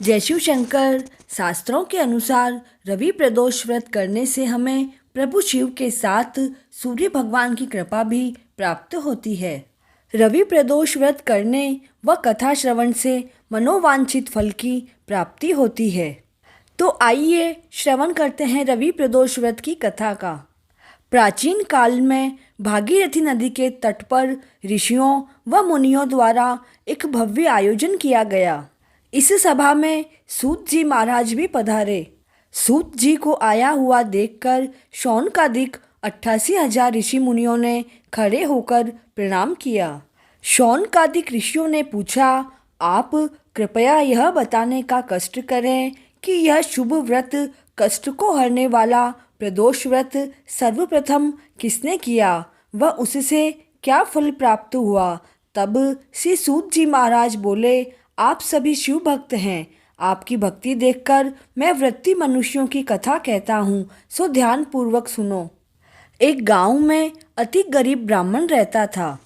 जय शिव शंकर। शास्त्रों के अनुसार रवि प्रदोष व्रत करने से हमें प्रभु शिव के साथ सूर्य भगवान की कृपा भी प्राप्त होती है। रवि प्रदोष व्रत करने व कथा श्रवण से मनोवांछित फल की प्राप्ति होती है। तो आइए श्रवण करते हैं रवि प्रदोष व्रत की कथा का। प्राचीन काल में भागीरथी नदी के तट पर ऋषियों व मुनियों द्वारा एक भव्य आयोजन किया गया। इस सभा में सूत जी महाराज भी पधारे। सूत जी को आया हुआ देखकर शौनकादिक 88,000 ऋषि मुनियों ने खड़े होकर प्रणाम किया। शौनकादिक ऋषियों ने पूछा, आप कृपया यह बताने का कष्ट करें कि यह शुभ व्रत, कष्ट को हरने वाला प्रदोष व्रत सर्वप्रथम किसने किया व उससे क्या फल प्राप्त हुआ। तब श्री सूत जी महाराज बोले, आप सभी शिव भक्त हैं। आपकी भक्ति देखकर मैं व्रती मनुष्यों की कथा कहता हूँ, सो ध्यान पूर्वक सुनो। एक गांव में अति गरीब ब्राह्मण रहता था।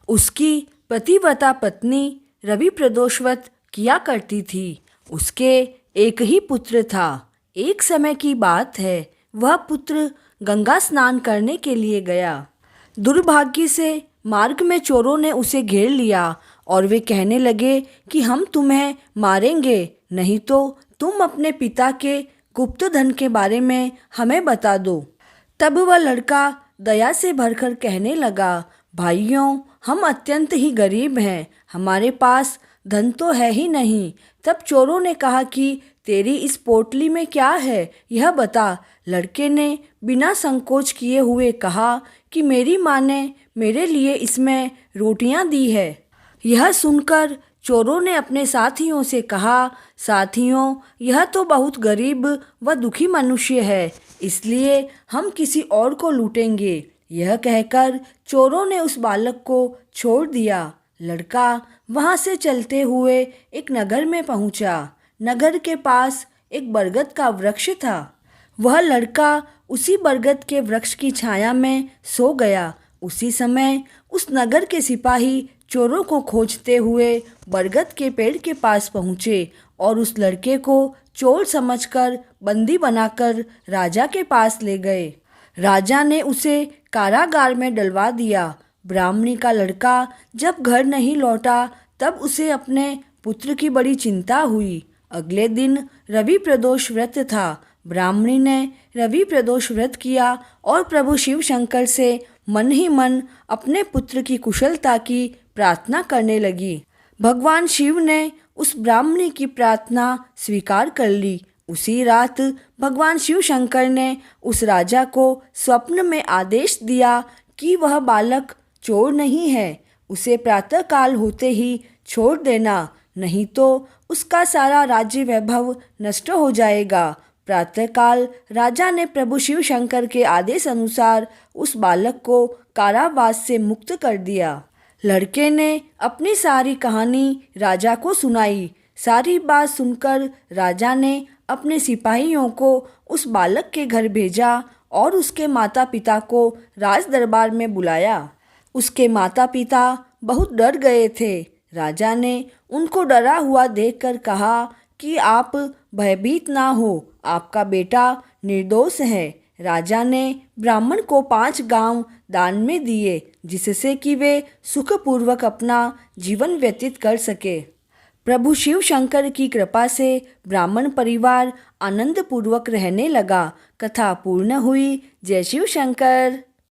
उसकी पतिव्रता पत्नी रवि प्रदोष व्रत किया करती थी। उसके एक ही पुत्र था। एक समय की बात है, वह पुत्र गंगा स्नान करने के लिए गया। दुर्भाग्य से मार्ग में चोरों ने उसे घेर लिया और वे कहने लगे कि हम तुम्हें मारेंगे, नहीं तो तुम अपने पिता के गुप्त धन के बारे में हमें बता दो। तब वह लड़का दया से भरकर कहने लगा, भाइयों, हम अत्यंत ही गरीब हैं, हमारे पास धन तो है ही नहीं। तब चोरों ने कहा कि तेरी इस पोटली में क्या है, यह बता। लड़के ने बिना संकोच किए हुए कहा कि मेरी माँ ने मेरे लिए इसमें रोटियां दी है। यह सुनकर चोरों ने अपने साथियों से कहा, साथियों, यह तो बहुत गरीब व दुखी मनुष्य है, इसलिए हम किसी और को लूटेंगे। यह कहकर चोरों ने उस बालक को छोड़ दिया। लड़का वहाँ से चलते हुए एक नगर में पहुँचा। नगर के पास एक बरगद का वृक्ष था। वह लड़का उसी बरगद के वृक्ष की छाया में सो गया। उसी समय उस नगर के सिपाही चोरों को खोजते हुए बरगद के पेड़ के पास पहुँचे और उस लड़के को चोर समझकर बंदी बनाकर राजा के पास ले गए। राजा ने उसे कारागार में डलवा दिया। ब्राह्मणी का लड़का जब घर नहीं लौटा तब उसे अपने पुत्र की बड़ी चिंता हुई। अगले दिन रवि प्रदोष व्रत था। ब्राह्मणी ने रवि प्रदोष व्रत किया और प्रभु शिव शंकर से मन ही मन अपने पुत्र की कुशलता की प्रार्थना करने लगी। भगवान शिव ने उस ब्राह्मणी की प्रार्थना स्वीकार कर ली। उसी रात भगवान शिव शंकर ने उस राजा को स्वप्न में आदेश दिया कि वह बालक चोर नहीं है, उसे प्रातःकाल होते ही छोड़ देना, नहीं तो उसका सारा राज्य वैभव नष्ट हो जाएगा। प्रातःकाल राजा ने प्रभु शिव शंकर के आदेश अनुसार उस बालक को कारावास से मुक्त कर दिया। लड़के ने अपनी सारी कहानी राजा को सुनाई। सारी बात सुनकर राजा ने अपने सिपाहियों को उस बालक के घर भेजा और उसके माता पिता को राज दरबार में बुलाया। उसके माता पिता बहुत डर गए थे। राजा ने उनको डरा हुआ देखकर कहा कि आप भयभीत ना हो, आपका बेटा निर्दोष है। राजा ने ब्राह्मण को 5 गांव दान में दिए, जिससे कि वे सुखपूर्वक अपना जीवन व्यतीत कर सके। प्रभु शिव शंकर की कृपा से ब्राह्मण परिवार आनंद पूर्वक रहने लगा। कथा पूर्ण हुई। जय शिव शंकर।